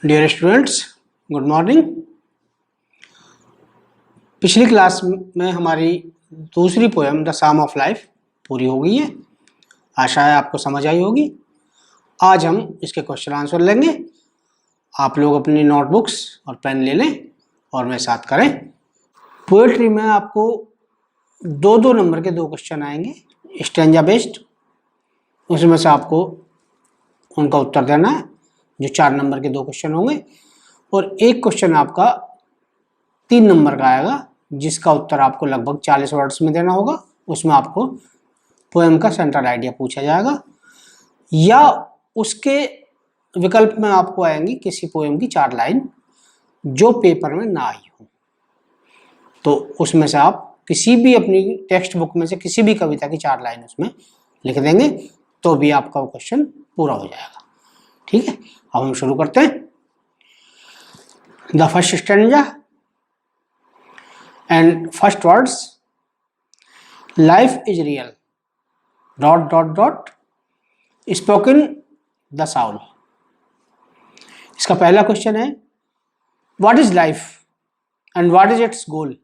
Dear students, good morning. पिछली class में हमारी दूसरी poem the psalm of life पूरी हो गई है। आशा है आपको समझ आई होगी। आज हम इसके क्वेश्चन आंसर लेंगे। आप लोग अपनी नोटबुक्स और पेन ले लें और मेरे साथ करें। पोएट्री में आपको दो नंबर के 2 क्वेश्चन आएंगे, स्टैंजा बेस्ड। उसमें से आपको उनका उत्तर देना है, जो 4 नंबर के 2 क्वेश्चन होंगे। और एक क्वेश्चन आपका 3 नंबर का आएगा, जिसका उत्तर आपको लगभग 40 वर्ड्स में देना होगा। उसमें आपको पोएम का सेंट्रल आइडिया पूछा जाएगा, या उसके विकल्प में आपको आएंगी किसी पोएम की 4 लाइन जो पेपर में ना आई हो। तो उसमें से आप किसी भी अपनी टेक्स्ट बुक में से किसी भी कविता की 4 लाइन उसमें लिख देंगे तो भी आपका वो क्वेश्चन पूरा हो जाएगा। ठीक है, अब हम शुरू करते हैं। The first stanza and first words, life is real ... spoken the soul। इसका पहला क्वेश्चन है, what is life and what is its goal।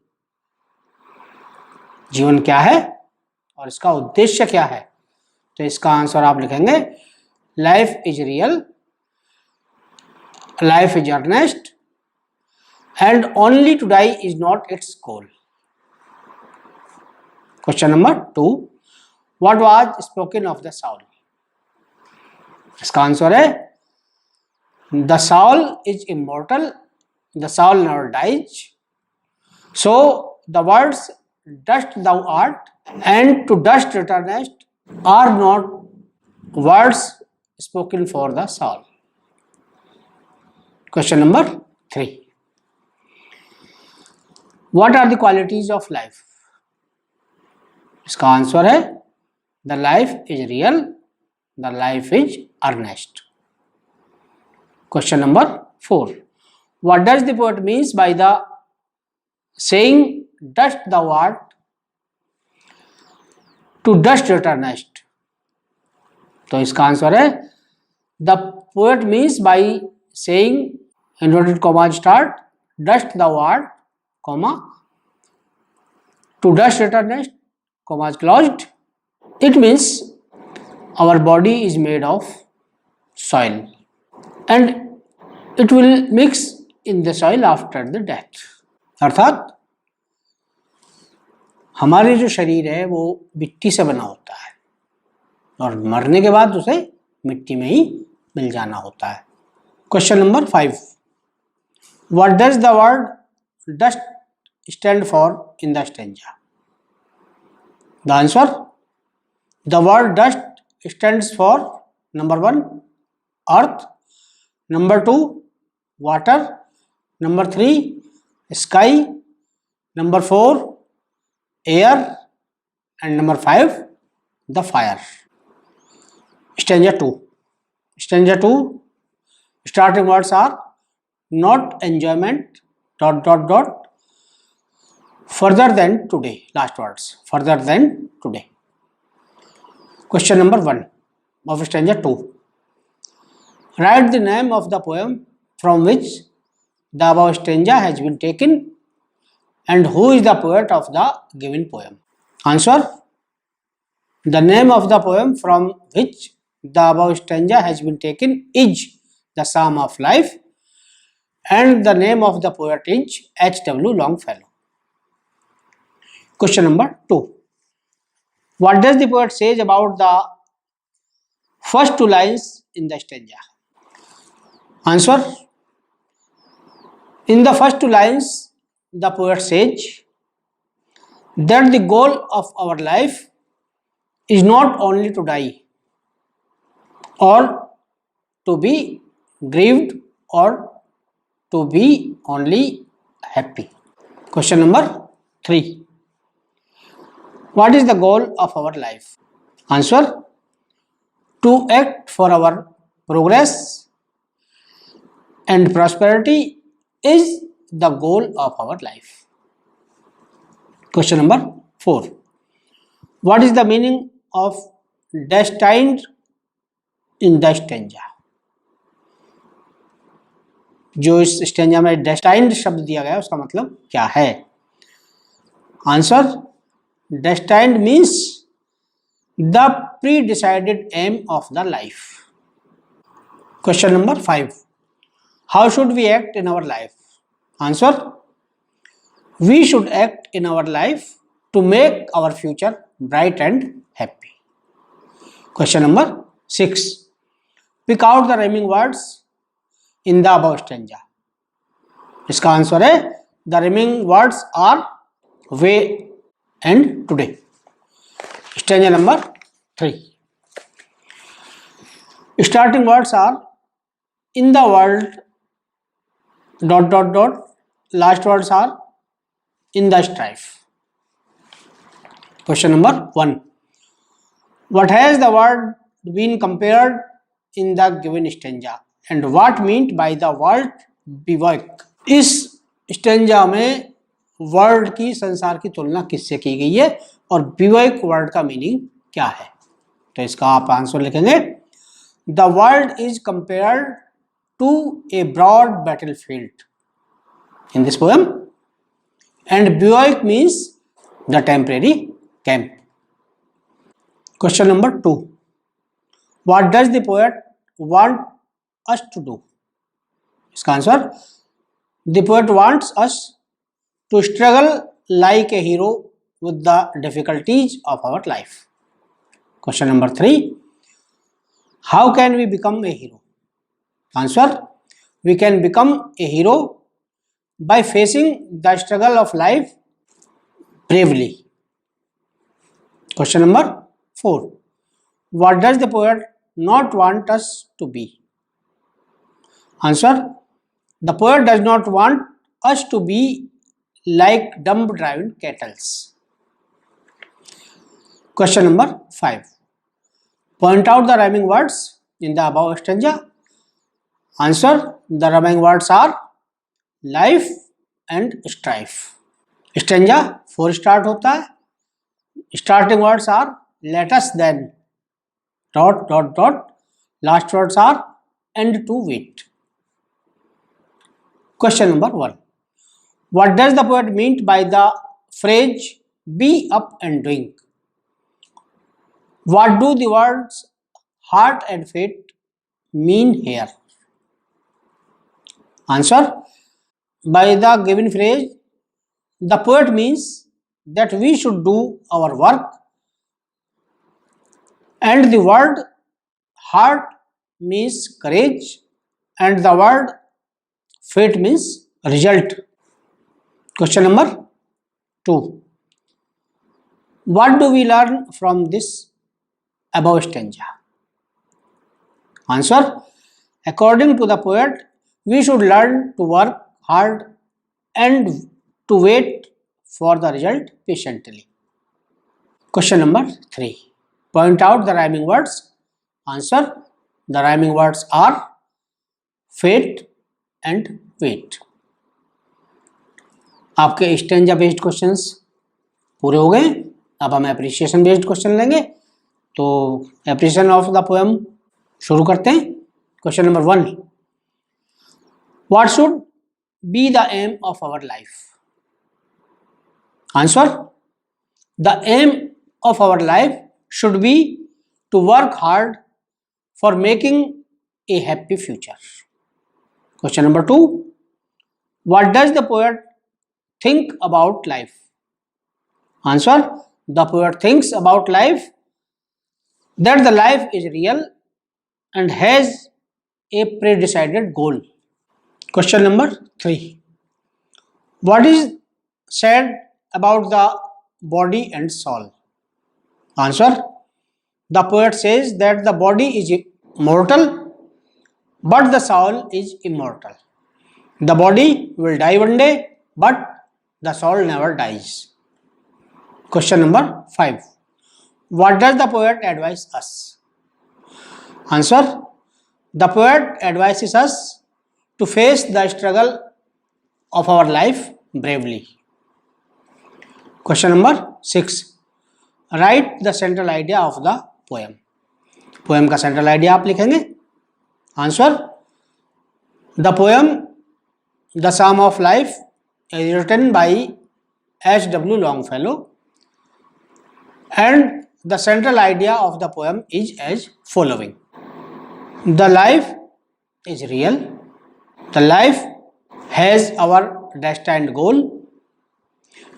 जीवन क्या है और इसका उद्देश्य क्या है। तो इसका आंसर आप लिखेंगे, life is real, life is earnest and only to die is not its goal। Question number 2, what was spoken of the soul। इसका आंसर है, the soul is immortal, the soul never dies, so the words dust thou art and to dust returnest are not words spoken for the soul। Question number 3, what are the qualities of life। इसका answer है, the life is real, the life is earnest। Question number 4, what does the poet means by the saying dust thou art to dust returnest। तो इसका answer है, the poet means by saying inverted comma start dust thou art comma to dust returnest comma is closed, it means our body is made of soil and it will mix in the soil after the death। अर्थात हमारे जो शरीर है वो मिट्टी से बना होता है और मरने के बाद उसे मिट्टी में ही मिल जाना होता है। Question number 5, what does the word dust stand for in the stanza। The answer, the word dust stands for number 1 earth, number 2 water, number 3 sky, number 4 air and number 5 the fire। Stanza 2, starting words are not enjoyment ... further than today, last words further than today। Question number 1 of stanza 2, write the name of the poem from which the above stanza has been taken and who is the poet of the given poem। Answer, the name of the poem from which the above stanza has been taken is the Psalm of Life and the name of the poet is H.W. Longfellow। Question number 2, what does the poet say about the first 2 lines in the stanza। Answer, in the first 2 lines the poet says that the goal of our life is not only to die or to be grieved or to be only happy। Question number 3, what is the goal of our life। Answer, to act for our progress and prosperity is the goal of our life। Question number 4, what is the meaning of destined in the stanza। जो इस stanza में destined शब्द दिया गया है उसका मतलब क्या है? Answer, destined means the pre decided aim of the life. Question number 5, how should we act in our life? Answer, we should act in our life to make our future bright and happy. Question number 6. Pick out the rhyming words in the above stanza. इसका answer है the rhyming words are way and today. Stanza number 3. Starting words are in the world ... Last words are in the strife. Question number 1. What has the word been compared in the given stanza and what meant by the word bivouac? इस stanza में word की, संसार की तुलना किससे की गई है और बिवॉक वर्ड का मीनिंग क्या है? तो इसका आप आंसर लिखेंगे, the world is compared to a broad battlefield in this poem and bivouac means the temporary camp. Question number 2. What does the poet want us to do? इसका answer, the poet wants us to struggle like a hero with the difficulties of our life. Question number 3. How can we become a hero? Answer, we can become a hero by facing the struggle of life bravely. Question number 4. What does the poet not want us to be? Answer, the poet does not want us to be like dumb driven cattle. Question number 5. Point out the rhyming words in the above stanza. Answer, the rhyming words are life and strife. Stanza 4 start होता है. Starting words are let us then ... Last words are and to wait. Question number 1. What does the poet mean by the phrase be up and doing? What do the words heart and fate mean here? Answer, by the given phrase, the poet means that we should do our work and the word heart means courage and the word fate means result. Question number 2. What do we learn from this above stanza? Answer, according to the poet, we should learn to work hard and to wait for the result patiently. Question number 3. Point out the rhyming words. Answer, the rhyming words are fate and wait. आपके stanza based questions पूरे हो गए. अब हम appreciation based question लेंगे. तो appreciation of the poem शुरू करते हैं. Question number 1. What should be the aim of our life? Answer, the aim of our life should be to work hard for making a happy future. Question number 2. What does the poet think about life? Answer, the poet thinks about life that the life is real and has a pre-decided goal. Question number 3. What is said about the body and soul? Answer, the poet says that the body is mortal but the soul is immortal. The body will die one day but the soul never dies. Question number 5. What does the poet advise us? Answer, the poet advises us to face the struggle of our life bravely. Question number 6. Write the central idea of the poem. Poem का central idea आप लिखेंगे. Answer, the poem the psalm of life is written by H.W. Longfellow, and the central idea of the poem is as following. The life is real. The life has our destined goal.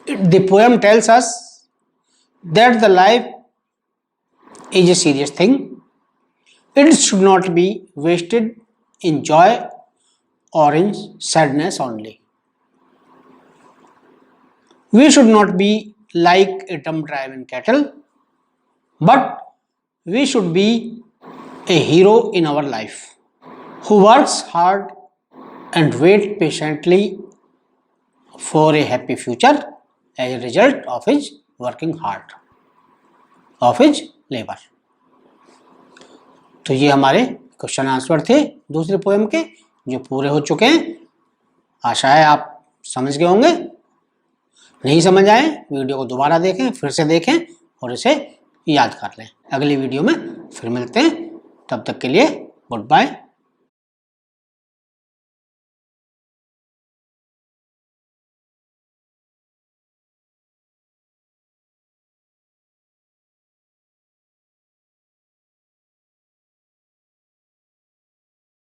The poem tells us that the life is a serious thing. It should not be wasted in joy or in sadness only. We should not be like a dumb-driven cattle, but we should be a hero in our life, who works hard and wait patiently for a happy future as a result of his working hard, of his labor. तो ये हमारे question answer थे दूसरे poem के, जो पूरे हो चुके हैं। आशा है आप समझ गए होंगे। नहीं समझ आए वीडियो को दोबारा देखें, फिर से देखें और इसे याद कर लें। अगली वीडियो में फिर मिलते हैं, तब तक के लिए गुड बाय।